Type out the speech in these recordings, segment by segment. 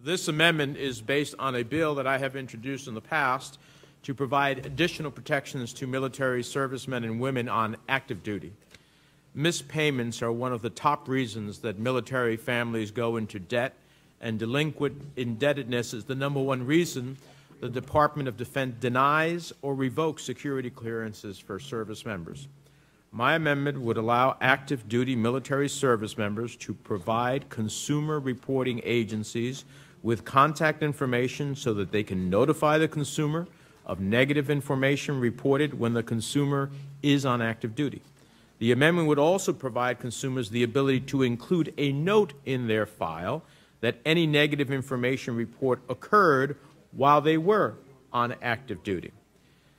This amendment is based on a bill that I have introduced in the past to provide additional protections to military servicemen and women on active duty. Missed payments are one of the top reasons that military families go into debt, and delinquent indebtedness is the #1 reason the Department of Defense denies or revokes security clearances for service members. My amendment would allow active duty military service members to provide consumer reporting agencies with contact information so that they can notify the consumer of negative information reported when the consumer is on active duty. The amendment would also provide consumers the ability to include a note in their file that any negative information report occurred while they were on active duty.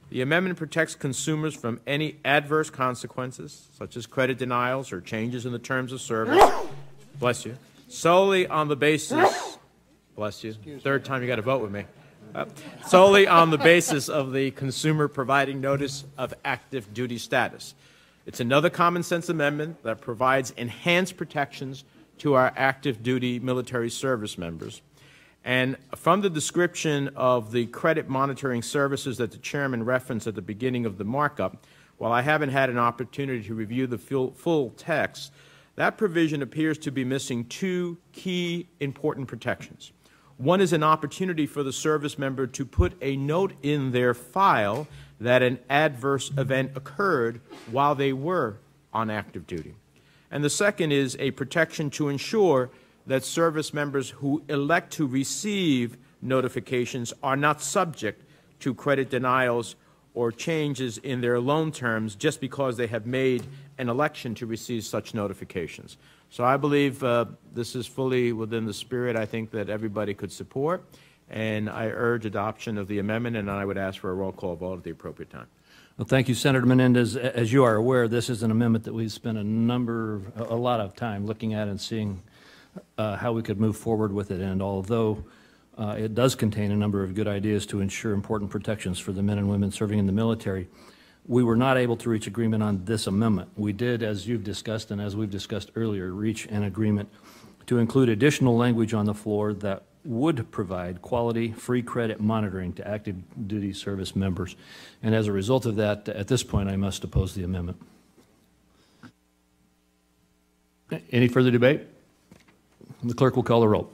The amendment protects consumers from any adverse consequences, such as credit denials or changes in the terms of service, bless you, solely on the basis, bless you, third time you got to vote with me, solely on the basis of the consumer providing notice of active duty status. It's another common sense amendment that provides enhanced protections to our active duty military service members. And from the description of the credit monitoring services that the chairman referenced at the beginning of the markup, while I haven't had an opportunity to review the full text, that provision appears to be missing two key important protections. One is an opportunity for the service member to put a note in their file that an adverse event occurred while they were on active duty. And the second is a protection to ensure that service members who elect to receive notifications are not subject to credit denials or changes in their loan terms just because they have made an election to receive such notifications. So I believe this is fully within the spirit I think that everybody could support, and I urge adoption of the amendment, and I would ask for a roll call vote at the appropriate time. Well, thank you, Senator Menendez. As you are aware, this is an amendment that we've spent a lot of time looking at and seeing how we could move forward with it. And although it does contain a number of good ideas to ensure important protections for the men and women serving in the military, we were not able to reach agreement on this amendment. We did, as you've discussed and as we've discussed earlier, reach an agreement to include additional language on the floor that would provide quality, free credit monitoring to active duty service members. And as a result of that, at this point, I must oppose the amendment. Any further debate? The clerk will call the roll.